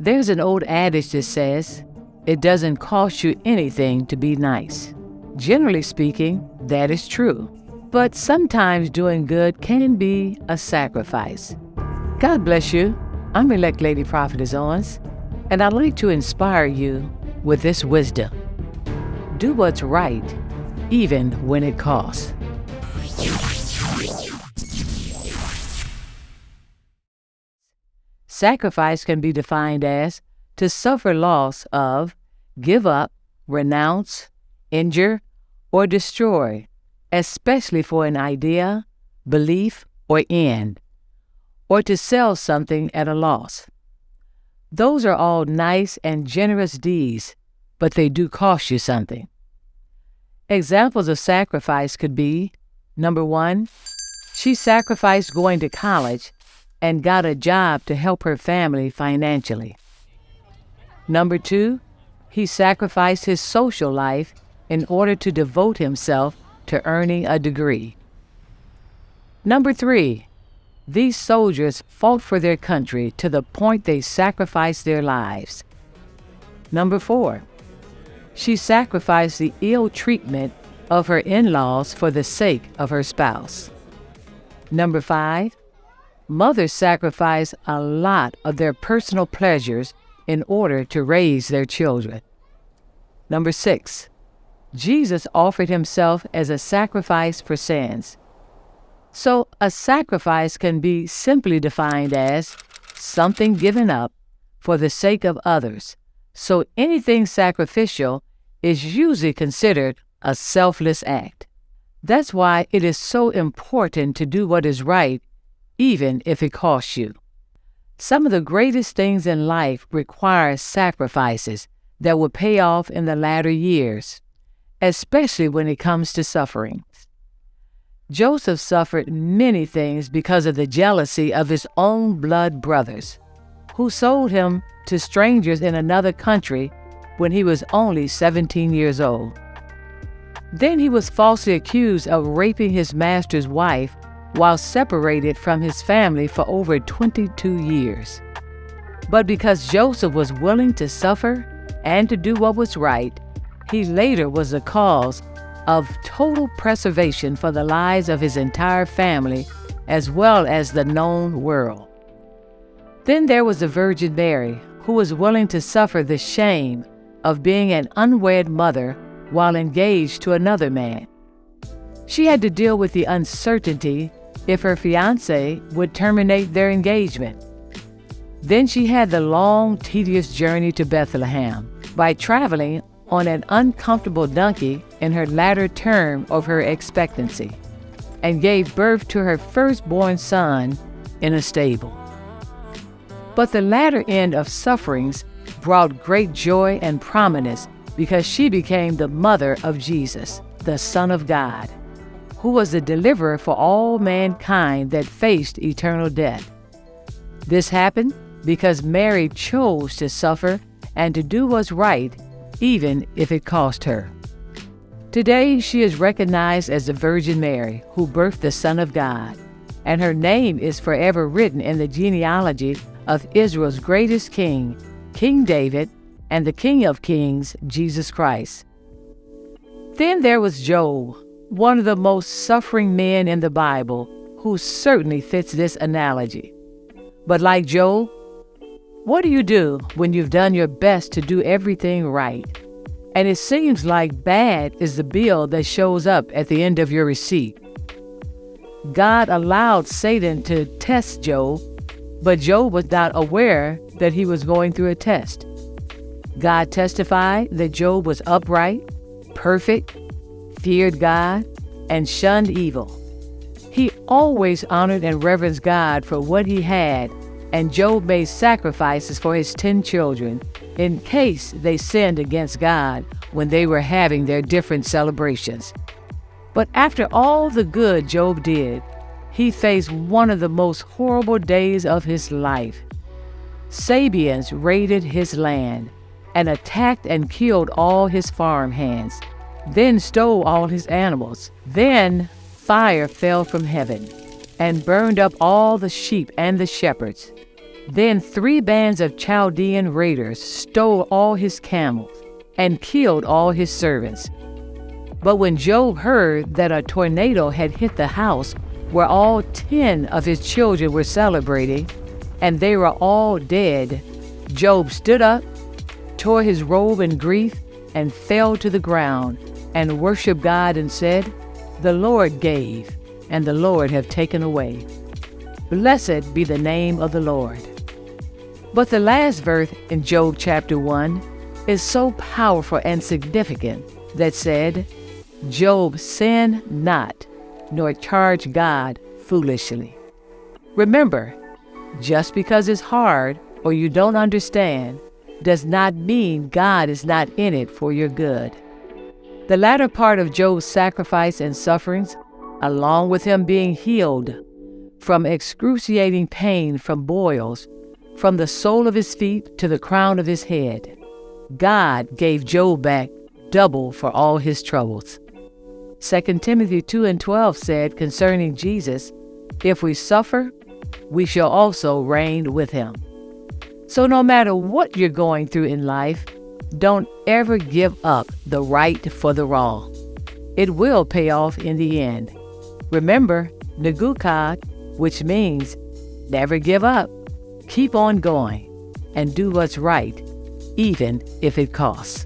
There's an old adage that says, it doesn't cost you anything to be nice. Generally speaking, that is true. But sometimes doing good can be a sacrifice. God bless you. I'm Elect Lady Prophetess Owens, and I'd like to inspire you with this wisdom. Do what's right, even when it costs. Sacrifice can be defined as to suffer loss of, give up, renounce, injure, or destroy, especially for an idea, belief, or end, or to sell something at a loss. Those are all nice and generous deeds, but they do cost you something. Examples of sacrifice could be, number 1, she sacrificed going to college and got a job to help her family financially. Number 2, he sacrificed his social life in order to devote himself to earning a degree. Number 3, these soldiers fought for their country to the point they sacrificed their lives. Number 4, she sacrificed the ill treatment of her in-laws for the sake of her spouse. Number 5, mothers sacrifice a lot of their personal pleasures in order to raise their children. Number 6, Jesus offered himself as a sacrifice for sins. So a sacrifice can be simply defined as something given up for the sake of others. So anything sacrificial is usually considered a selfless act. That's why it is so important to do what is right, even if it costs you. Some of the greatest things in life require sacrifices that will pay off in the latter years, especially when it comes to suffering. Joseph suffered many things because of the jealousy of his own blood brothers, who sold him to strangers in another country when he was only 17 years old. Then he was falsely accused of raping his master's wife while separated from his family for over 22 years. But because Joseph was willing to suffer and to do what was right, he later was the cause of total preservation for the lives of his entire family as well as the known world. Then there was the Virgin Mary, who was willing to suffer the shame of being an unwed mother while engaged to another man. She had to deal with the uncertainty if her fiancé would terminate their engagement. Then she had the long, tedious journey to Bethlehem by traveling on an uncomfortable donkey in her latter term of her expectancy, and gave birth to her firstborn son in a stable. But the latter end of sufferings brought great joy and prominence because she became the mother of Jesus, the Son of God, who was the deliverer for all mankind that faced eternal death. This happened because Mary chose to suffer and to do what's right, even if it cost her. Today, she is recognized as the Virgin Mary, who birthed the Son of God, and her name is forever written in the genealogy of Israel's greatest king, King David, and the King of Kings, Jesus Christ. Then there was Job, one of the most suffering men in the Bible, who certainly fits this analogy. But like Job, what do you do when you've done your best to do everything right, and it seems like bad is the bill that shows up at the end of your receipt? God allowed Satan to test Job, but Job was not aware that he was going through a test. God testified that Job was upright, perfect, feared God, and shunned evil. He always honored and reverenced God for what he had, and Job made sacrifices for his 10 children in case they sinned against God when they were having their different celebrations. But after all the good Job did, he faced one of the most horrible days of his life. Sabians raided his land and attacked and killed all his farmhands, then stole all his animals. Then fire fell from heaven and burned up all the sheep and the shepherds. Then 3 bands of Chaldean raiders stole all his camels and killed all his servants. But when Job heard that a tornado had hit the house where all 10 of his children were celebrating, and they were all dead, Job stood up, tore his robe in grief, and fell to the ground, and worshiped God and said, "The Lord gave, and the Lord have taken away. Blessed be the name of the Lord." But the last verse in Job chapter 1 is so powerful and significant that said, "Job sinned not, nor charged God foolishly." Remember, just because it's hard or you don't understand does not mean God is not in it for your good. The latter part of Job's sacrifice and sufferings, along with him being healed from excruciating pain from boils, from the sole of his feet to the crown of his head, God gave Job back double for all his troubles. 2 Timothy 2:12 said concerning Jesus, "If we suffer, we shall also reign with him." So no matter what you're going through in life, don't ever give up the right for the wrong. It will pay off in the end. Remember, Nagukad, which means never give up, keep on going, and do what's right, even if it costs.